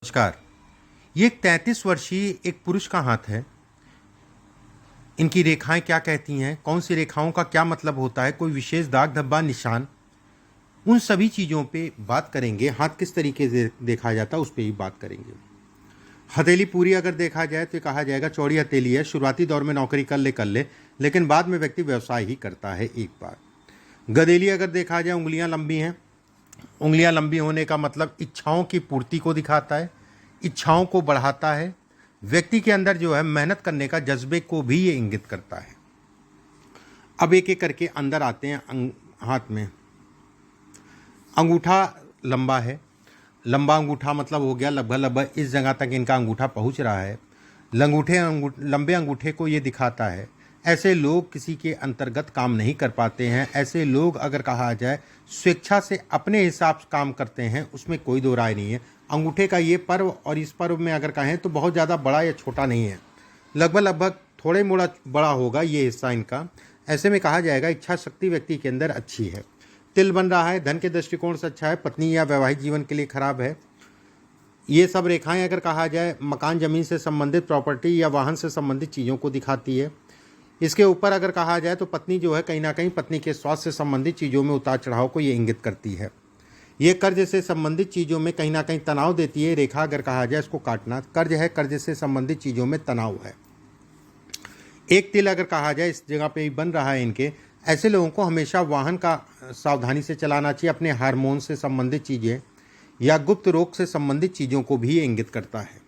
नमस्कार। ये एक 33 वर्षीय एक पुरुष का हाथ है। इनकी रेखाएं क्या कहती हैं, कौन सी रेखाओं का क्या मतलब होता है, कोई विशेष दाग धब्बा निशान, उन सभी चीज़ों पे बात करेंगे। हाथ किस तरीके से देखा जाता है उस पर ही बात करेंगे। हथेली पूरी अगर देखा जाए तो कहा जाएगा चौड़ी हथेली है, शुरुआती दौर में नौकरी कर ले, लेकिन बाद में व्यक्ति व्यवसाय ही करता है एक बार। गदेली अगर देखा जाए उंगलियां लंबी हैं। उंगलियां लंबी होने का मतलब इच्छाओं की पूर्ति को दिखाता है, इच्छाओं को बढ़ाता है। व्यक्ति के अंदर जो है मेहनत करने का जज्बे को भी ये इंगित करता है। अब एक एक करके अंदर आते हैं। हाथ में अंगूठा लंबा है। लंबा अंगूठा मतलब हो गया लगभग लगभग इस जगह तक इनका अंगूठा पहुंच रहा है। लंबे अंगूठे को ये दिखाता है। ऐसे लोग किसी के अंतर्गत काम नहीं कर पाते हैं। ऐसे लोग अगर कहा जाए स्वेच्छा से अपने हिसाब से काम करते हैं, उसमें कोई दो राय नहीं है। अंगूठे का ये पर्व और इस पर्व में अगर कहें तो बहुत ज़्यादा बड़ा या छोटा नहीं है, लगभग लगभग थोड़े मोड़ा बड़ा होगा ये हिस्सा इनका। ऐसे में कहा जाएगा इच्छा शक्ति व्यक्ति के अंदर अच्छी है। तिल बन रहा है, धन के दृष्टिकोण से अच्छा है, पत्नी या वैवाहिक जीवन के लिए खराब है। ये सब रेखाएं अगर कहा जाए मकान ज़मीन से संबंधित प्रॉपर्टी या वाहन से संबंधित चीज़ों को दिखाती है। इसके ऊपर अगर कहा जाए तो पत्नी जो है कहीं ना कहीं पत्नी के स्वास्थ्य से संबंधित चीज़ों में उतार चढ़ाव को ये इंगित करती है। ये कर्ज से संबंधित चीज़ों में कहीं ना कहीं तनाव देती है। रेखा अगर कहा जाए इसको काटना, कर्ज है, कर्ज से संबंधित चीज़ों में तनाव है। एक तिल अगर कहा जाए इस जगह पे बन रहा है इनके। ऐसे लोगों को हमेशा वाहन का सावधानी से चलाना चाहिए। अपने हार्मोन से संबंधित चीज़ें या गुप्त रोग से संबंधित चीज़ों को भी ये इंगित करता है।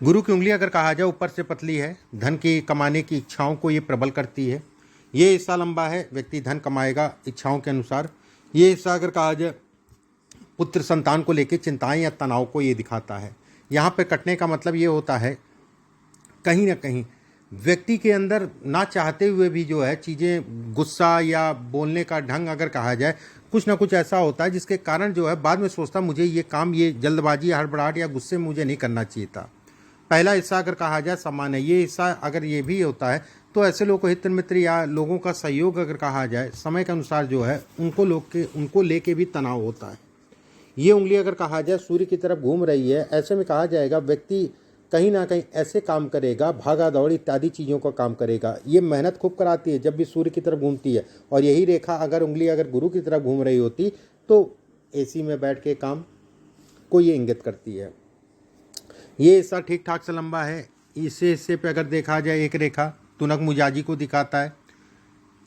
गुरु की उंगली अगर कहा जाए ऊपर से पतली है, धन की कमाने की इच्छाओं को ये प्रबल करती है। ये हिस्सा लंबा है, व्यक्ति धन कमाएगा इच्छाओं के अनुसार। ये हिस्सा अगर कहा जाए पुत्र संतान को लेकर चिंताएं या तनाव को ये दिखाता है। यहाँ पर कटने का मतलब ये होता है कहीं ना कहीं व्यक्ति के अंदर ना चाहते हुए भी जो है चीज़ें, गुस्सा या बोलने का ढंग अगर कहा जाए कुछ ना कुछ ऐसा होता है जिसके कारण जो है बाद में सोचता मुझे ये काम, ये जल्दबाजी, हड़बड़ाहट या गुस्से में मुझे नहीं करना चाहिए था। पहला हिस्सा अगर कहा जाए समान है। ये हिस्सा अगर ये भी होता है तो ऐसे लोगों को हित मित्र या लोगों का सहयोग अगर कहा जाए समय के अनुसार जो है उनको लेके भी तनाव होता है। ये उंगली अगर कहा जाए सूर्य की तरफ घूम रही है, ऐसे में कहा जाएगा व्यक्ति कहीं ना कहीं ऐसे काम करेगा, भागा दौड़ इत्यादि चीज़ों का काम करेगा। ये मेहनत खूब कराती है जब भी सूर्य की तरफ घूमती है। और यही रेखा अगर उंगली अगर गुरु की तरफ घूम रही होती तो एसी में बैठ के काम को ये इंगित करती है। ये हिस्सा ठीक ठाक से लंबा है। इसे हिस्से पे अगर देखा जाए एक रेखा तुनक मुजाजी को दिखाता है।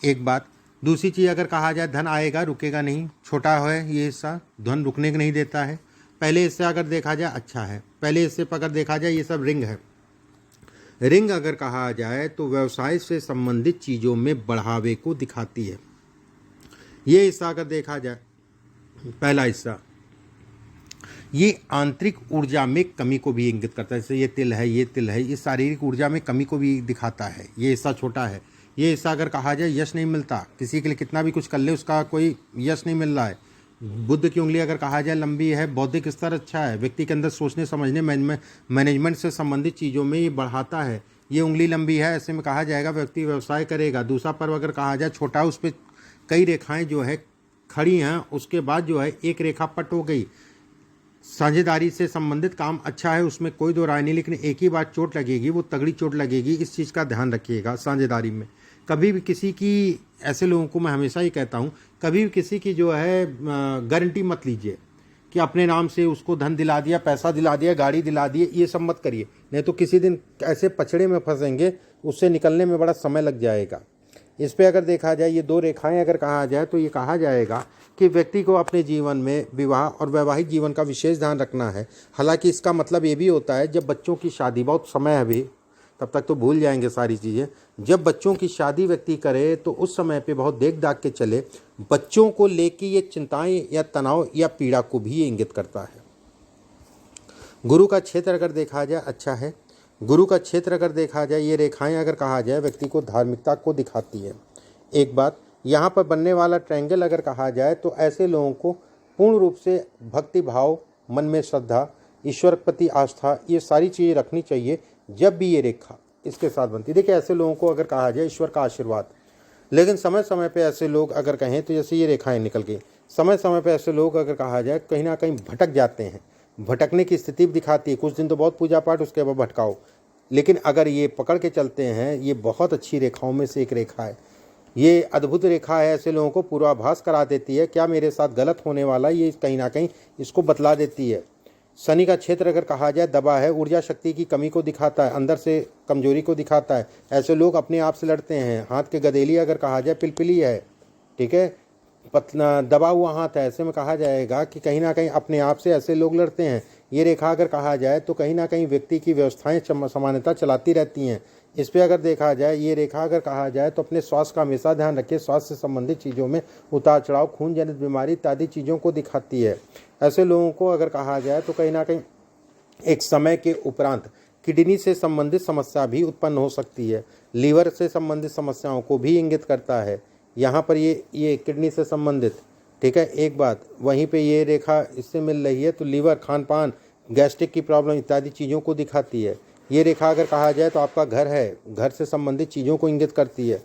एक बात, दूसरी चीज़ अगर कहा जाए धन आएगा, रुकेगा नहीं। छोटा है ये हिस्सा, धन रुकने को नहीं देता है। पहले हिस्से अगर देखा जाए अच्छा है। पहले हिस्से पर अगर देखा जाए ये सब रिंग है। रिंग अगर कहा जाए तो व्यवसाय से संबंधित चीज़ों में बढ़ावे को दिखाती है। ये हिस्सा अगर देखा जाए पहला हिस्सा, ये आंतरिक ऊर्जा में कमी को भी इंगित करता है। जैसे ये तिल है, ये तिल है, ये शारीरिक ऊर्जा में कमी को भी दिखाता है। ये हिस्सा छोटा है। ये हिस्सा अगर कहा जाए यश नहीं मिलता, किसी के लिए कितना भी कुछ कर ले उसका कोई यश नहीं मिल रहा है। बुद्ध की उंगली अगर कहा जाए लंबी है, बौद्धिक स्तर अच्छा है, व्यक्ति के अंदर सोचने समझने मैनेजमेंट से संबंधित चीज़ों में ये बढ़ाता है। ये उंगली लंबी है, ऐसे में कहा जाएगा व्यक्ति व्यवसाय करेगा। दूसरा पर्व अगर कहा जाए छोटा है, उस पर कई रेखाएं जो है खड़ी हैं, उसके बाद जो है एक रेखा पट हो गई। साझेदारी से संबंधित काम अच्छा है, उसमें कोई दो राय नहीं, लेकिन एक ही बात चोट लगेगी, वो तगड़ी चोट लगेगी। इस चीज़ का ध्यान रखिएगा। साझेदारी में कभी भी किसी की, ऐसे लोगों को मैं हमेशा ही कहता हूँ, कभी भी किसी की जो है गारंटी मत लीजिए कि अपने नाम से उसको धन दिला दिया, पैसा दिला दिया, गाड़ी दिला दी, ये सब मत करिए, नहीं तो किसी दिन ऐसे पछड़े में फंसेंगे, उससे निकलने में बड़ा समय लग जाएगा। इस पे अगर देखा जाए ये दो रेखाएं अगर कहा जाए तो ये कहा जाएगा कि व्यक्ति को अपने जीवन में विवाह और वैवाहिक जीवन का विशेष ध्यान रखना है। हालांकि इसका मतलब ये भी होता है जब बच्चों की शादी, बहुत समय है अभी, तब तक तो भूल जाएंगे सारी चीज़ें। जब बच्चों की शादी व्यक्ति करे तो उस समय पे बहुत देख दाख के चले। बच्चों को लेके ये चिंताएं या तनाव या पीड़ा को भी ये इंगित करता है। गुरु का क्षेत्र अगर देखा जाए अच्छा है। गुरु का क्षेत्र अगर देखा जाए ये रेखाएं अगर कहा जाए व्यक्ति को धार्मिकता को दिखाती है। एक बात, यहाँ पर बनने वाला ट्रायंगल अगर कहा जाए तो ऐसे लोगों को पूर्ण रूप से भक्ति भाव, मन में श्रद्धा, ईश्वर के प्रति आस्था, ये सारी चीज़ें रखनी चाहिए जब भी ये रेखा इसके साथ बनती है। देखिए ऐसे लोगों को अगर कहा जाए ईश्वर का आशीर्वाद, लेकिन समय समय पे ऐसे लोग अगर कहें तो जैसे ये रेखाएं निकल गई, समय समय पे ऐसे लोग अगर कहा जाए कहीं ना कहीं भटक जाते हैं। भटकने की स्थिति भी दिखाती है। कुछ दिन तो बहुत पूजा पाठ, उसके बाद भटकाओ। लेकिन अगर ये पकड़ के चलते हैं, ये बहुत अच्छी रेखाओं में से एक रेखा है। ये अद्भुत रेखा है, ऐसे लोगों को पूर्वाभास करा देती है क्या मेरे साथ गलत होने वाला, ये कहीं ना कहीं इसको बतला देती है। शनि का क्षेत्र अगर कहा जाए दबा है, ऊर्जा शक्ति की कमी को दिखाता है, अंदर से कमजोरी को दिखाता है। ऐसे लोग अपने आप से लड़ते हैं। हाथ के गदेली अगर कहा जाए पिलपिली है, ठीक है, पतला दबा हुआ हाथ है, ऐसे में कहा जाएगा कि कहीं ना कहीं अपने आप से ऐसे लोग लड़ते हैं। ये रेखा अगर कहा जाए तो कहीं ना कहीं व्यक्ति की व्यवस्थाएं समानता चलाती रहती हैं। इस पे अगर देखा जाए, ये रेखा अगर कहा जाए तो अपने स्वास्थ्य का हमेशा ध्यान रखिए। स्वास्थ्य से संबंधित चीज़ों में उतार चढ़ाव, खून जनित बीमारी इत्यादि चीज़ों को दिखाती है। ऐसे लोगों को अगर कहा जाए तो कहीं ना कहीं एक समय के उपरांत किडनी से संबंधित समस्या भी उत्पन्न हो सकती है। लीवर से संबंधित समस्याओं को भी इंगित करता है। यहाँ पर ये किडनी से संबंधित, ठीक है। एक बात वहीं पे ये रेखा इससे मिल रही है तो लीवर, खान पान, गैस्ट्रिक की प्रॉब्लम इत्यादि चीज़ों को दिखाती है। ये रेखा अगर कहा जाए तो आपका घर है, घर से संबंधित चीज़ों को इंगित करती है।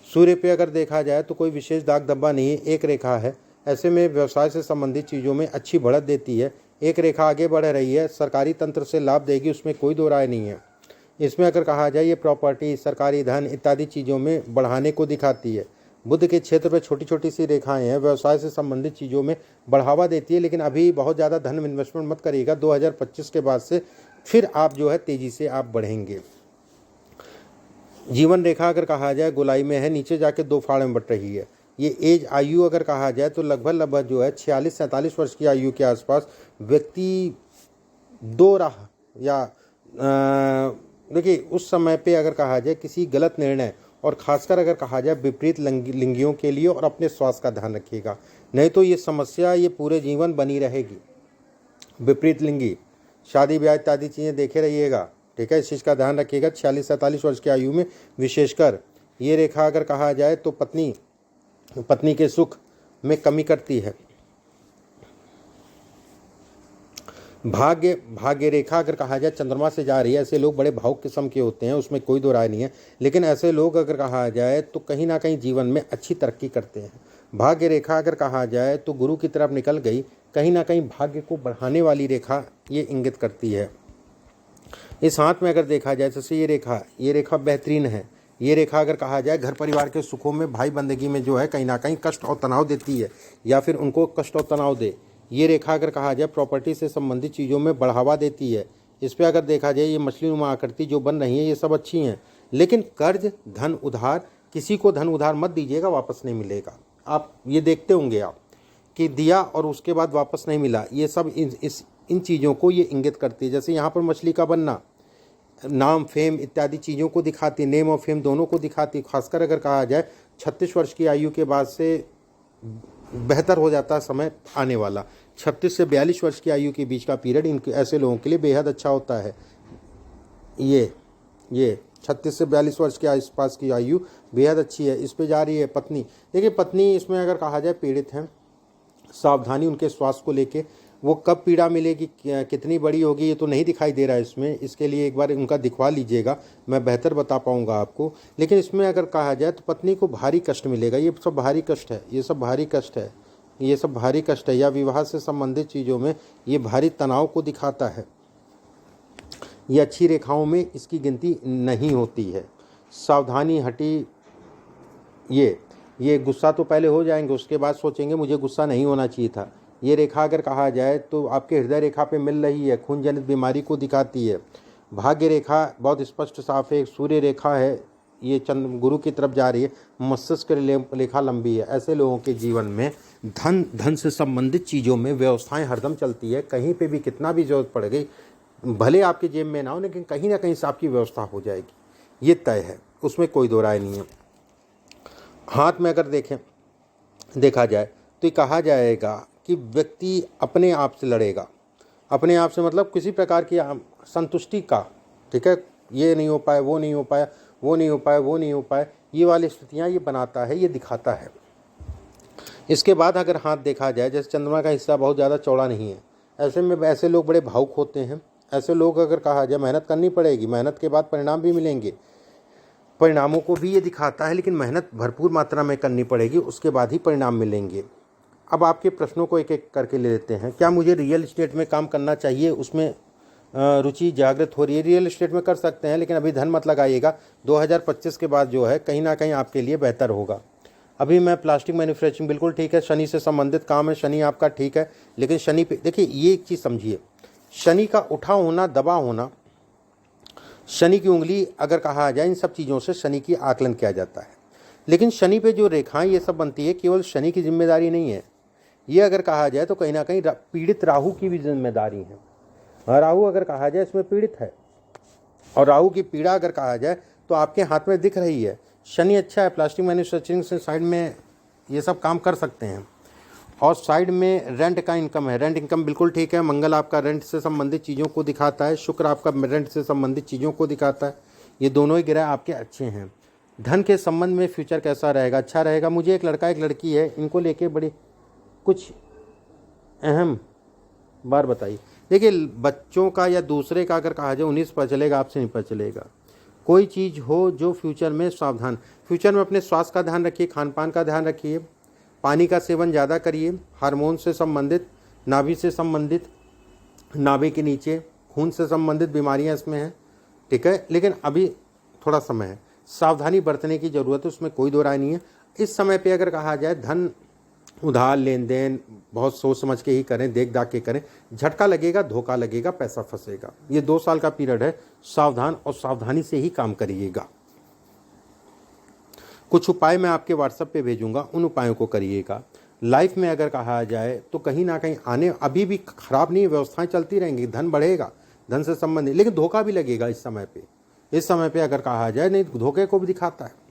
सूर्य पे अगर देखा जाए तो कोई विशेष दाग धब्बा नहीं है, एक रेखा है। ऐसे में व्यवसाय से संबंधित चीज़ों में अच्छी बढ़त देती है। एक रेखा आगे बढ़ रही है, सरकारी तंत्र से लाभ देगी, उसमें कोई दो राय नहीं है। इसमें अगर कहा जाए ये प्रॉपर्टी, सरकारी धन इत्यादि चीज़ों में बढ़ाने को दिखाती है। बुध के क्षेत्र पर छोटी छोटी सी रेखाएं हैं, व्यवसाय से संबंधित चीज़ों में बढ़ावा देती है। लेकिन अभी बहुत ज़्यादा धन इन्वेस्टमेंट मत करिएगा, 2025 के बाद से फिर आप जो है तेज़ी से आप बढ़ेंगे। जीवन रेखा अगर कहा जाए गोलाई में है, नीचे जाके 2 फाड़ में बट रही है। ये एज आयु अगर कहा जाए तो लगभग जो है 46-47 वर्ष की आयु के आसपास व्यक्ति दो राह या देखिए उस समय पे अगर कहा जाए किसी गलत निर्णय, और खासकर अगर कहा जाए विपरीत लिंगियों के लिए, और अपने स्वास्थ्य का ध्यान रखिएगा, नहीं तो ये समस्या ये पूरे जीवन बनी रहेगी। विपरीत लिंगी, शादी ब्याह इत्यादि चीज़ें देखे रहिएगा, ठीक है, इस चीज़ का ध्यान रखिएगा। 46-47 वर्ष की आयु में विशेषकर ये रेखा अगर कहा जाए तो पत्नी के सुख में कमी करती है। भाग्य रेखा अगर कहा जाए चंद्रमा से जा रही है, ऐसे लोग बड़े भावुक किस्म के होते हैं, उसमें कोई दो राय नहीं है। लेकिन ऐसे लोग अगर कहा जाए तो कहीं ना कहीं जीवन में अच्छी तरक्की करते हैं। भाग्य रेखा अगर कहा जाए तो गुरु की तरफ निकल गई, कहीं ना कहीं भाग्य को बढ़ाने वाली रेखा ये इंगित करती है। इस हाथ में अगर देखा जाए जैसे ये रेखा बेहतरीन है। ये रेखा अगर कहा जाए घर परिवार के सुखों में, भाई बंदगी में जो है कहीं ना कहीं कष्ट और तनाव देती है, या फिर उनको कष्ट और तनाव दे। ये रेखा अगर कहा जाए प्रॉपर्टी से संबंधित चीज़ों में बढ़ावा देती है। इस पर अगर देखा जाए ये मछली नुमा आकृति जो बन रही है ये सब अच्छी हैं। लेकिन कर्ज, धन उधार, किसी को धन उधार मत दीजिएगा, वापस नहीं मिलेगा। आप ये देखते होंगे आप कि दिया और उसके बाद वापस नहीं मिला, ये सब इन चीज़ों को ये इंगित करती है। जैसे यहाँ पर मछली का बनना नाम, फेम इत्यादि चीज़ों को दिखाती है, नेम और फेम दोनों को दिखाती है। खासकर अगर कहा जाए 36 वर्ष की आयु के बाद से बेहतर हो जाता है समय आने वाला। 36 से 42 वर्ष की आयु के बीच का पीरियड इनके ऐसे लोगों के लिए बेहद अच्छा होता है। ये 36 से 42 वर्ष के आसपास की आयु बेहद अच्छी है। इस पे जा रही है पत्नी। देखिए पत्नी इसमें अगर कहा जाए पीड़ित है, सावधानी उनके स्वास्थ्य को लेके। वो कब पीड़ा मिलेगी, कितनी बड़ी होगी, ये तो नहीं दिखाई दे रहा है इसमें। इसके लिए एक बार उनका दिखवा लीजिएगा, मैं बेहतर बता पाऊंगा आपको। लेकिन इसमें अगर कहा जाए तो पत्नी को भारी कष्ट मिलेगा। ये सब भारी कष्ट है, ये सब भारी कष्ट है, ये सब भारी कष्ट है। या विवाह से संबंधित चीज़ों में ये भारी तनाव को दिखाता है। ये अच्छी रेखाओं में इसकी गिनती नहीं होती है। सावधानी हटी, ये गुस्सा तो पहले हो जाएंगे, उसके बाद सोचेंगे मुझे गुस्सा नहीं होना चाहिए था। ये रेखा अगर कहा जाए तो आपके हृदय रेखा पे मिल रही है, खून जनित बीमारी को दिखाती है। भाग्य रेखा बहुत स्पष्ट साफ है, एक सूर्य रेखा है, ये गुरु की तरफ जा रही है। मस्तिष्क रेखा लंबी है। ऐसे लोगों के जीवन में धन से संबंधित चीज़ों में व्यवस्थाएं हरदम चलती है। कहीं पे भी कितना भी जरूरत पड़ गई, भले आपके जेब में ना हो, लेकिन कहीं ना कहीं से आपकी व्यवस्था हो जाएगी, ये तय है, उसमें कोई दो राय नहीं है। हाथ में अगर देखा जाए तो ये कहा जाएगा कि व्यक्ति अपने आप से लड़ेगा। अपने आप से मतलब किसी प्रकार की संतुष्टि का, ठीक है, ये नहीं हो पाया, वो नहीं हो पाया, वो नहीं हो पाया, वो नहीं हो पाया, ये वाली स्थितियाँ ये बनाता है, ये दिखाता है। इसके बाद अगर हाथ देखा जाए, जैसे चंद्रमा का हिस्सा बहुत ज़्यादा चौड़ा नहीं है, ऐसे में ऐसे लोग बड़े भावुक होते हैं। ऐसे लोग अगर कहा जाए मेहनत करनी पड़ेगी, मेहनत के बाद परिणाम भी मिलेंगे, परिणामों को भी ये दिखाता है। लेकिन मेहनत भरपूर मात्रा में करनी पड़ेगी, उसके बाद ही परिणाम मिलेंगे। अब आपके प्रश्नों को एक एक करके ले लेते हैं। क्या मुझे रियल इस्टेट में काम करना चाहिए, उसमें रुचि जागृत हो रही है? रियल इस्टेट में कर सकते हैं, लेकिन अभी धन मत लगाइएगा। 2025 के बाद जो है कहीं ना कहीं आपके लिए बेहतर होगा। अभी मैं प्लास्टिक मैन्युफैक्चरिंग बिल्कुल ठीक है, शनि से संबंधित काम है, शनि आपका ठीक है, लेकिन शनि पे देखिए ये एक चीज़ समझिए, शनि का उठा होना, दबा होना, शनि की उंगली अगर कहा जाए, इन सब चीज़ों से शनि की आकलन किया जाता है। लेकिन शनि पे जो रेखाएं ये सब बनती है, केवल शनि की जिम्मेदारी नहीं है ये, अगर कहा जाए तो कहीं ना कहीं पीड़ित राहु की भी जिम्मेदारी है। राहु अगर कहा जाए इसमें पीड़ित है, और राहु की पीड़ा अगर कहा जाए तो आपके हाथ में दिख रही है। शनि अच्छा है, प्लास्टिक मैन्युफैक्चरिंग से साइड में ये सब काम कर सकते हैं, और साइड में रेंट का इनकम है, रेंट इनकम बिल्कुल ठीक है। मंगल आपका रेंट से संबंधित चीज़ों को दिखाता है, शुक्र आपका रेंट से संबंधित चीज़ों को दिखाता है। ये दोनों ही ग्रह आपके अच्छे हैं। धन के संबंध में फ्यूचर कैसा रहेगा? अच्छा रहेगा। मुझे एक लड़का एक लड़की है, इनको लेके बड़ी कुछ अहम बार बताइए। देखिए बच्चों का या दूसरे का अगर कहा जाए, उन्हीं से पता चलेगा, आपसे नहीं पता चलेगा। कोई चीज़ हो जो फ्यूचर में सावधान, फ्यूचर में अपने स्वास्थ्य का ध्यान रखिए, खान पान का ध्यान रखिए, पानी का सेवन ज़्यादा करिए, हार्मोन से संबंधित, नाभि से संबंधित, नाभि के नीचे खून से संबंधित बीमारियां इसमें हैं, ठीक है। लेकिन अभी थोड़ा समय है, सावधानी बरतने की ज़रूरत है, उसमें कोई दो राय नहीं है। इस समय पे अगर कहा जाए धन उधार लेन देन बहुत सोच समझ के ही करें, देख दाख के करें, झटका लगेगा, धोखा लगेगा, पैसा फंसेगा। ये 2 साल का पीरियड है, सावधान और सावधानी से ही काम करिएगा। कुछ उपाय मैं आपके व्हाट्सएप पे भेजूंगा, उन उपायों को करिएगा। लाइफ में अगर कहा जाए तो कहीं ना कहीं आने, अभी भी खराब नहीं, व्यवस्थाएं चलती रहेंगी, धन बढ़ेगा, धन से संबंधित, लेकिन धोखा भी लगेगा इस समय पे। इस समय पे अगर कहा जाए, नहीं धोखे को भी दिखाता है।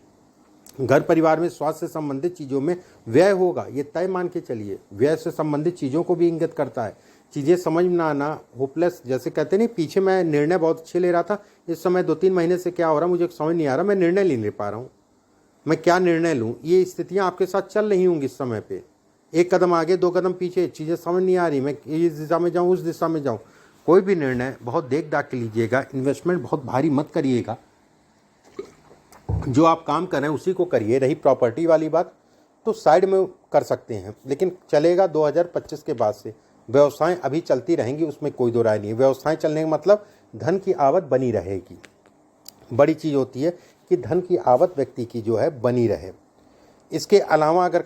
घर परिवार में स्वास्थ्य से संबंधित चीज़ों में व्यय होगा, ये तय मान के चलिए। व्यय से संबंधित चीज़ों को भी इंगित करता है। चीज़ें समझ में ना आना, होपलेस, जैसे कहते नहीं, पीछे मैं निर्णय बहुत अच्छे ले रहा था, इस समय 2-3 महीने से क्या हो रहा है मुझे समझ नहीं आ रहा, मैं निर्णय नहीं ले पा रहा हूँ, मैं क्या निर्णय लूँ। ये स्थितियाँ आपके साथ चल रही होंगी इस समय पे। एक कदम आगे 2 कदम पीछे, चीज़ें समझ नहीं आ रही, मैं इस दिशा में जाऊँ, उस दिशा में जाऊँ। कोई भी निर्णय बहुत देख दाख के लीजिएगा, इन्वेस्टमेंट बहुत भारी मत करिएगा, जो आप काम कर रहे हैं उसी को करिए। रही प्रॉपर्टी वाली बात तो साइड में कर सकते हैं, लेकिन चलेगा 2025 के बाद से। व्यवसाएं अभी चलती रहेंगी, उसमें कोई दो राय नहीं है। व्यवसाएं चलने का मतलब धन की आवक बनी रहेगी। बड़ी चीज़ होती है कि धन की आवक व्यक्ति की जो है बनी रहे। इसके अलावा अगर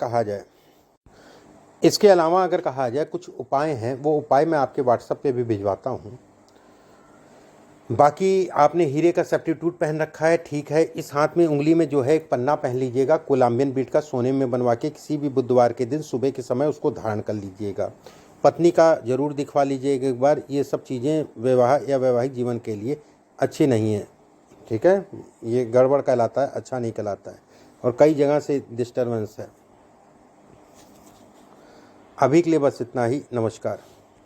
कहा जाए कुछ उपाय हैं, वो उपाय मैं आपके व्हाट्सएप पे भी भिजवाता हूँ। बाकी आपने हीरे का सब्स्टिट्यूट पहन रखा है, ठीक है। इस हाथ में उंगली में जो है एक पन्ना पहन लीजिएगा, कोलंबियन बीट का, सोने में बनवा के, किसी भी बुधवार के दिन सुबह के समय उसको धारण कर लीजिएगा। पत्नी का जरूर दिखवा लीजिएगा एक बार। ये सब चीज़ें विवाह या वैवाहिक जीवन के लिए अच्छी नहीं है, ठीक है। ये गड़बड़ कहलाता है, अच्छा नहीं कहलाता है, और कई जगह से डिस्टर्बेंस है। अभी के लिए बस इतना ही, नमस्कार।